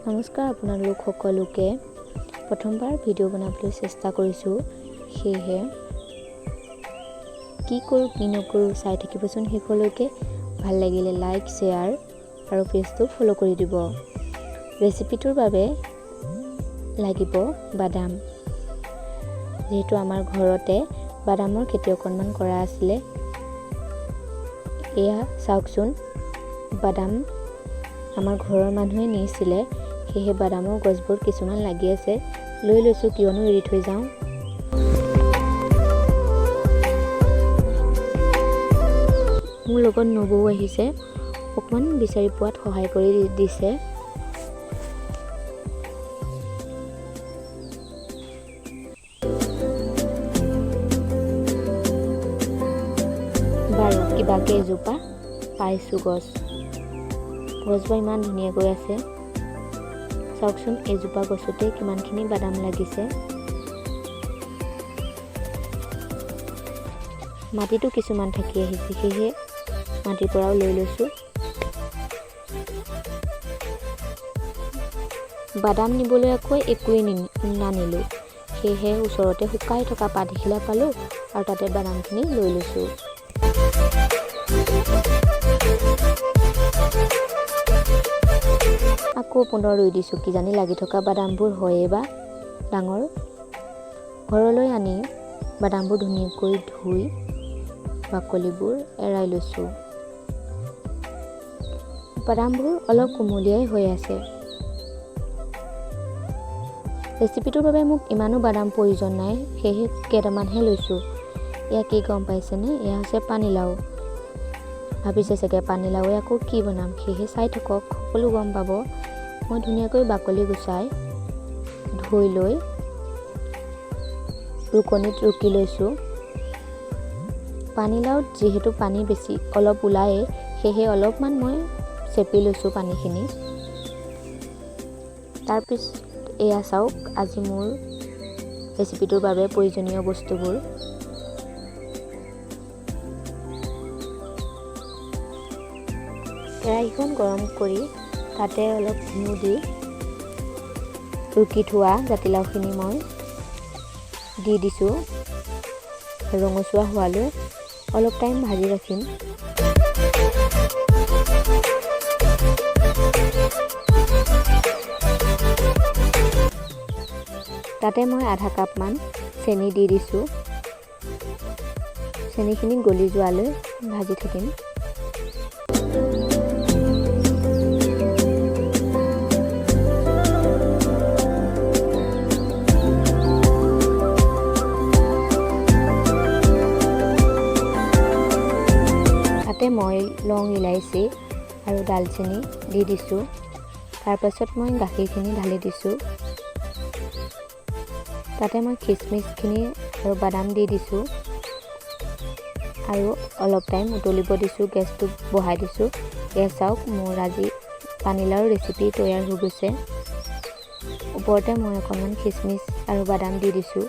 নমস্কাৰ আপোনালোক সকলোকে প্ৰথমবাৰ ভিডিঅ' বনাবলৈ চেষ্টা কৰিছোঁ সেয়েহে কি কৰোঁ কি নকৰোঁ চাই থাকিবচোন শেষলৈকে ভাল লাগিলে লাইক শ্বেয়াৰ আৰু পেজটো ফ'ল' কৰি দিব ৰেচিপিটোৰ বাবে লাগিব বাদাম যেহেতু আমাৰ ঘৰতে বাদামৰ খেতি অকণমান কৰা আছিলে এয়া চাওকচোন বাদাম আমাৰ ঘৰৰ মানুহে নিছিলে সেয়ে বাদামৰ গছবোৰ কিছুমান লাগি আছে লৈ লৈছো কিয়নো এৰি থৈ যাওঁ মোৰ লগত নবৌ আহিছে অকমান বিচাৰি পোৱাত সহায় কৰি দিছে বাৰু কিবাকে এজোপা পাইছোঁ গছবোৰ ইমান ধুনীয়াকৈ আছে চাওকচোন এজোপা গছতে কিমানখিনি বাদাম লাগিছে মাটিটো কিছুমান থাকি আহিছে সেয়ে মাটিৰ পৰাও লৈ লৈছোঁ বাদাম নিবলৈ আকৌ একোৱেই নানিলোঁ সেয়ে ওচৰতে শুকাই থকা পাত এখিলা পালোঁ আৰু তাতে বাদামখিনি লৈ লৈছোঁ আকৌ পুনৰ ৰুই দিছোঁ কিজানি লাগি থকা বাদামবোৰ হয়েই বা ডাঙৰ ঘৰলৈ আনি বাদামবোৰ ধুনীয়াকৈ ধুই বাকলিবোৰ এৰাই লৈছোঁ বাদামবোৰ অলপ কুমলীয়াই হৈ আছে ৰেচিপিটোৰ বাবে মোক ইমানো বাদাম প্ৰয়োজন নাই সেয়ে কেইটামানহে লৈছোঁ এয়া কি গম পাইছেনে এয়া হৈছে পানীলাও ভাবিছে চাগে পানীলাওৱে আকৌ কি বনাম সেয়ে চাই থাকক সকলো গম পাব মই ধুনীয়াকৈ বাকলি গুচাই ধুই লৈ ৰুকনিত ৰুকি লৈছোঁ পানীলাওত যিহেতু পানী বেছি অলপ ওলায়ে সেয়ে অলপমান মই চেপি লৈছোঁ পানীখিনি তাৰপিছত এয়া চাওক আজি মোৰ ৰেচিপিটোৰ বাবে প্ৰয়োজনীয় বস্তুবোৰ কেৰাহীখন গৰম কৰি তাতে অলপ ঘিউ দি ৰুকি থোৱা জাতিলাওখিনি মই দি দিছোঁ ৰঙচুৱা হোৱালৈ অলপ টাইম ভাজি ৰাখিম তাতে মই আধা কাপমান চেনি দি দিছোঁ চেনিখিনি গলি যোৱালৈ ভাজি থাকিম তাতে মই লং ইলাইচি আৰু ডালচেনি দি দিছোঁ তাৰপাছত মই গাখীৰখিনি ঢালি দিছোঁ তাতে মই খিচমিচখিনি আৰু বাদাম দি দিছোঁ আৰু অলপ টাইম উতলিব দিছোঁ গেছটো বঢ়াই দিছোঁ এয়া চাওক মোৰ আজি পানীলাওৰ ৰেচিপি তৈয়াৰ হৈ গৈছে ওপৰতে মই অকণমান খিচমিচ আৰু বাদাম দি দিছোঁ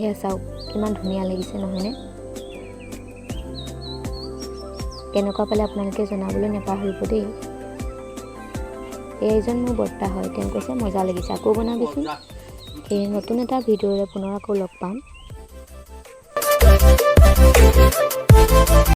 এয়া চাওক কিমান ধুনীয়া লাগিছে নহয়নে কেনেকুৱা পালে আপোনালোকে জনাবলৈ নাপাহৰিব দেই এইজন মোৰ বৰ্তা হয় তেওঁ কৈছে মজা লাগিছে আকৌ বনাবিচোন এই নতুন এটা ভিডিঅ'ৰে পুনৰ আকৌ লগ পাম